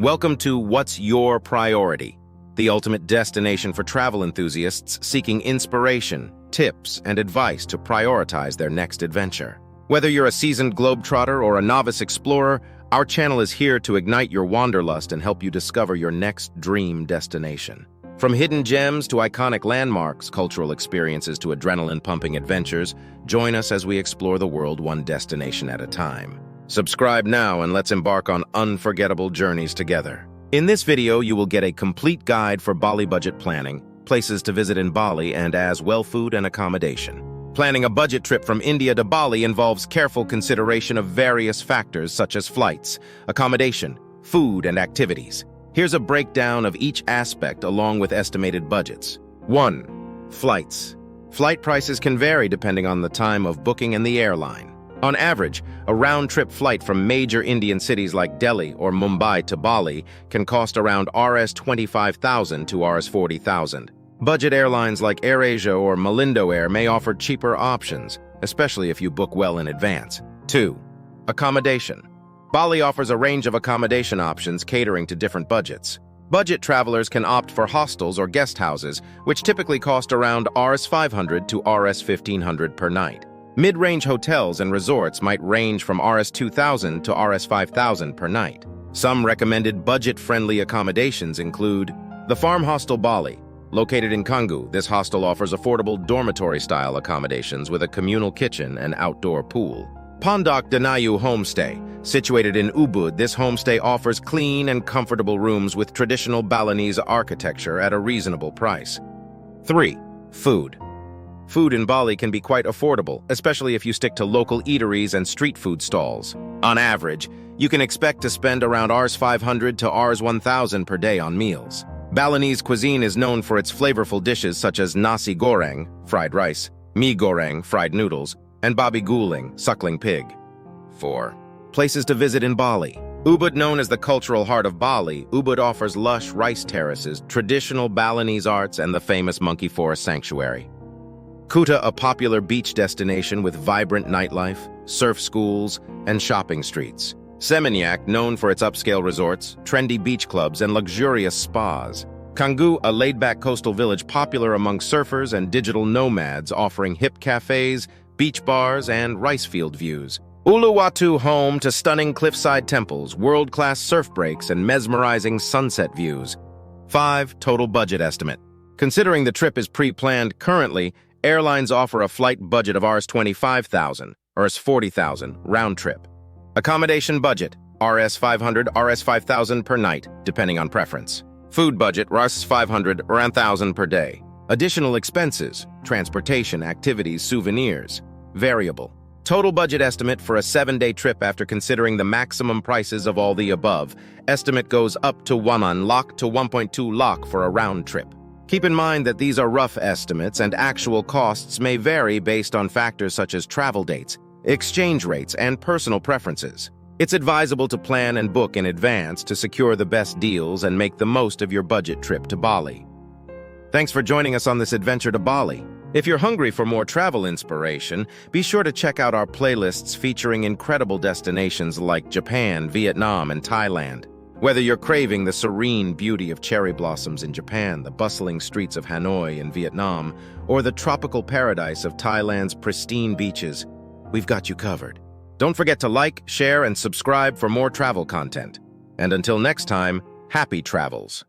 Welcome to What's Your Priority, the ultimate destination for travel enthusiasts seeking inspiration, tips, and advice to prioritize their next adventure. Whether you're a seasoned globetrotter or a novice explorer, our channel is here to ignite your wanderlust and help you discover your next dream destination. From hidden gems to iconic landmarks, cultural experiences to adrenaline-pumping adventures, join us as we explore the world one destination at a time. Subscribe now and let's embark on unforgettable journeys together. In this video, you will get a complete guide for Bali budget planning, places to visit in Bali, and as well food and accommodation. Planning a budget trip from India to Bali involves careful consideration of various factors such as flights, accommodation, food, and activities. Here's a breakdown of each aspect along with estimated budgets. 1. Flights. Flight prices can vary depending on the time of booking and the airline. On average, a round-trip flight from major Indian cities like Delhi or Mumbai to Bali can cost around Rs 25,000 to Rs 40,000. Budget airlines like AirAsia or Malindo Air may offer cheaper options, especially if you book well in advance. 2. Accommodation. Bali offers a range of accommodation options catering to different budgets. Budget travelers can opt for hostels or guest houses, which typically cost around Rs 500 to Rs 1,500 per night. Mid-range hotels and resorts might range from Rs 2,000 to Rs 5,000 per night. Some recommended budget-friendly accommodations include the Farm Hostel Bali. Located in Canggu, this hostel offers affordable dormitory-style accommodations with a communal kitchen and outdoor pool. Pondok Danayu Homestay. Situated in Ubud, this homestay offers clean and comfortable rooms with traditional Balinese architecture at a reasonable price. 3. Food. Food in Bali can be quite affordable, especially if you stick to local eateries and street food stalls. On average, you can expect to spend around Rs 500 to Rs 1,000 per day on meals. Balinese cuisine is known for its flavorful dishes such as nasi goreng, fried rice, mee goreng, fried noodles, and babi guling, suckling pig. 4. Places to visit in Bali. Ubud, known as the cultural heart of Bali, Ubud offers lush rice terraces, traditional Balinese arts, and the famous monkey forest sanctuary. Kuta, a popular beach destination with vibrant nightlife, surf schools, and shopping streets. Seminyak, known for its upscale resorts, trendy beach clubs, and luxurious spas. Canggu, a laid-back coastal village popular among surfers and digital nomads, offering hip cafes, beach bars, and rice field views. Uluwatu, home to stunning cliffside temples, world-class surf breaks, and mesmerizing sunset views. 5. Total budget estimate. Considering the trip is pre-planned currently, airlines offer a flight budget of Rs 25,000, Rs 40,000, round trip. Accommodation budget, Rs 500, Rs 5,000 per night, depending on preference. Food budget, Rs 500, or 1,000 per day. Additional expenses, transportation, activities, souvenirs, variable. Total budget estimate for a 7-day trip after considering the maximum prices of all the above. Estimate goes up to 1 lakh to 1.2 lakh for a round trip. Keep in mind that these are rough estimates and actual costs may vary based on factors such as travel dates, exchange rates, and personal preferences. It's advisable to plan and book in advance to secure the best deals and make the most of your budget trip to Bali. Thanks for joining us on this adventure to Bali. If you're hungry for more travel inspiration, be sure to check out our playlists featuring incredible destinations like Japan, Vietnam, and Thailand. Whether you're craving the serene beauty of cherry blossoms in Japan, the bustling streets of Hanoi in Vietnam, or the tropical paradise of Thailand's pristine beaches, we've got you covered. Don't forget to like, share, and subscribe for more travel content. And until next time, happy travels!